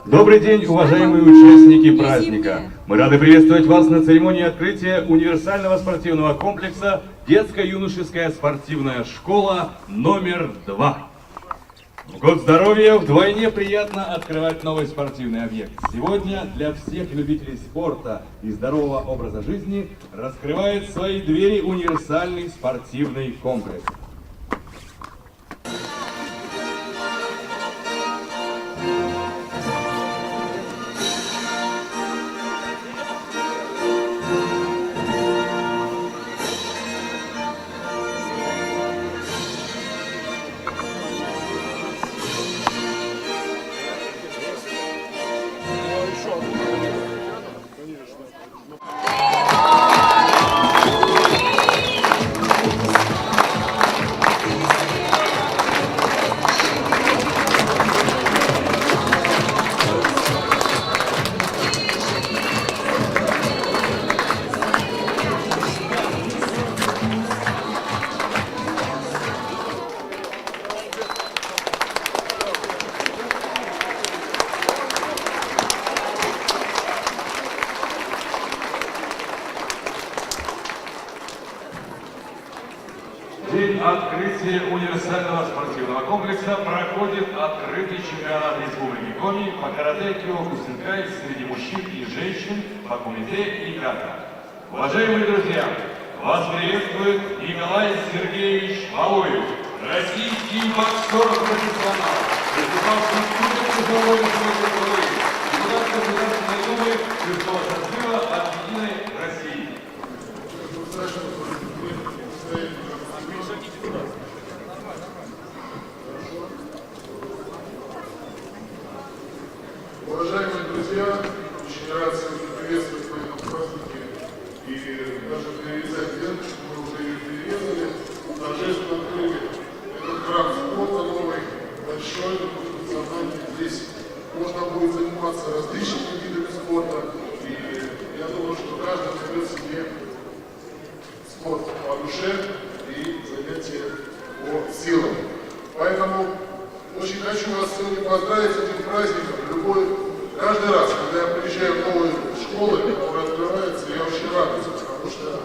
Добрый день, уважаемые участники праздника! Мы рады приветствовать вас на церемонии открытия универсального спортивного комплекса «Детско-юношеская спортивная школа номер 2». В год здоровья вдвойне приятно открывать новый спортивный объект. Сегодня для всех любителей спорта и здорового образа жизни раскрывает свои двери универсальный спортивный комплекс. День открытия универсального спортивного комплекса проходит открытый чемпионат Республики Коми по карате Киокусинкай среди мужчин и женщин по кумите и ката. Уважаемые друзья, вас приветствует Николай Сергеевич Малуев, российский боксер-профессионал, выступавший в суперпризовой категории, депутат Государственной Думы Тверского созыва от Единой России. Уважаемые друзья, очень рад сегодня приветствовать на этом празднике и даже перерезать ленточку, мы уже ее перерезали, торжественно открыли этот храм спорта новый, большой, функциональный. Здесь можно будет заниматься различными видами спорта, и я думаю, что каждый найдет себе спорт по душе и занятия по силам. Поэтому очень хочу вас сегодня поздравить с этим праздником. Каждый раз, когда я приезжаю в новые школы, которые открываются, я очень радуюсь, потому что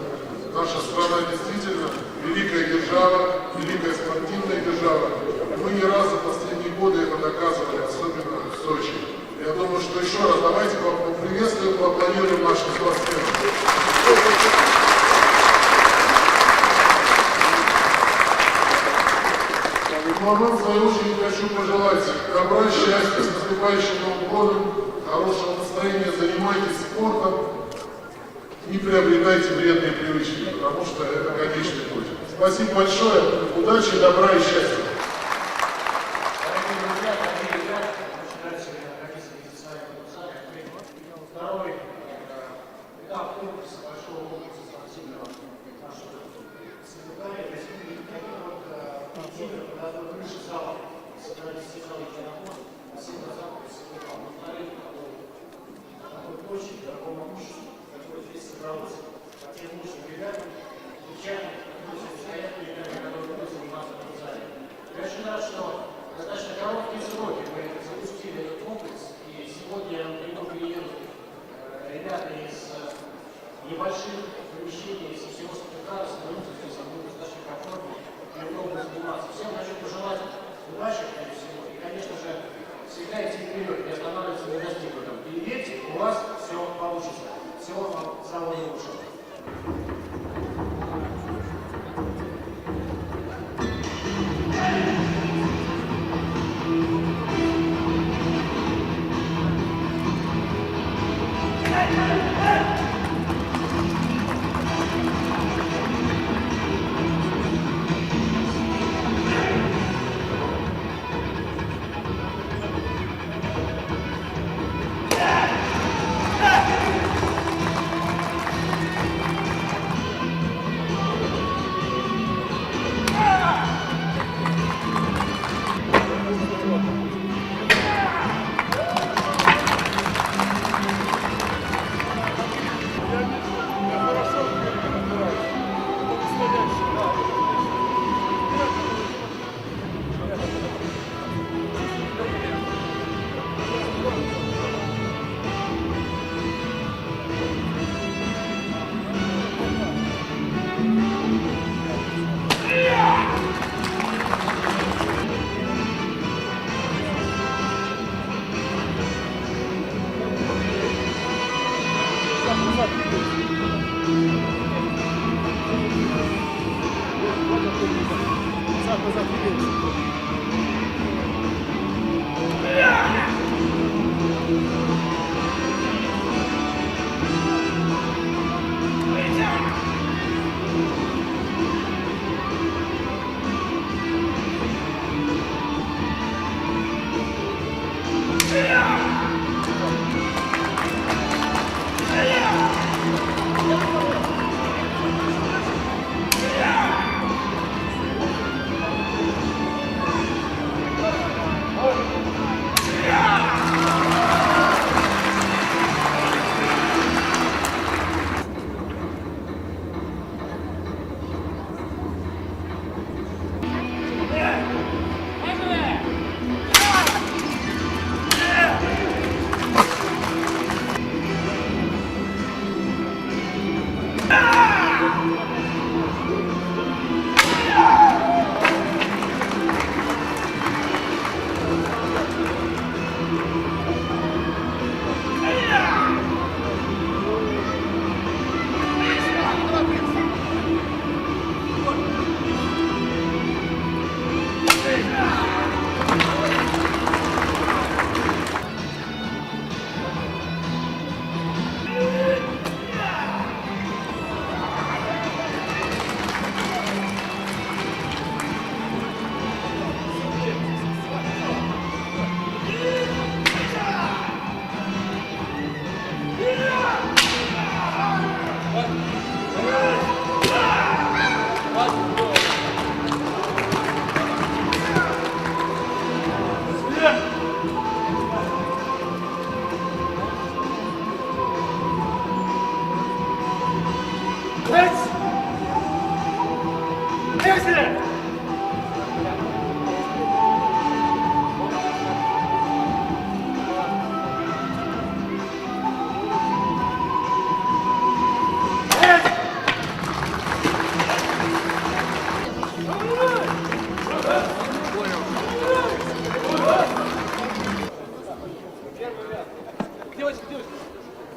наша страна действительно великая держава, великая спортивная держава. Мы не раз за последние годы это доказывали, особенно в Сочи. Я думаю, что еще раз давайте поприветствуем, поаплодируем нашим спортсменам. Ну а мы, в свою очередь, хочу пожелать добра, счастья, с наступающим Новым годом, хорошего настроения, занимайтесь спортом, не приобретайте вредные привычки, потому что это конечный путь. Спасибо большое, удачи, добра и счастья. Второй этап конкурса большого комплекса спортивного нашего секретаря республики, когда до крыши зала собрались все залы единоборств, все глаза повторили такой площадь, такому мужчине, который здесь собрался, по тем мужчинам ребятам, девчатам, которые стоят перед нами, которые будут заниматься в зале. Я очень рад, что достаточно короткие сроки мы запустили этот комплекс, и сегодня приду клиенту ребята из небольших помещений, со всего Сыктывкара, соберутся здесь, они будут достаточно комфортно и удобно заниматься. Всем хочу пожелать удачи, прежде всего, и, конечно же, всегда идти вперед, не останавливаться на достигнутом. И верьте, у вас все получится. Всего вам самого наилучшего.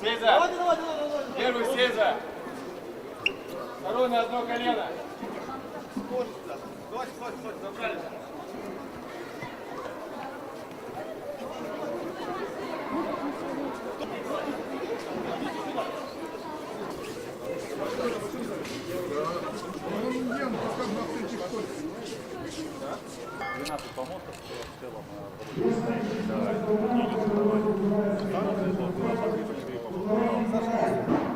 Сеза! Первый Сеза! Второй на одно колено! Забрали! Саша,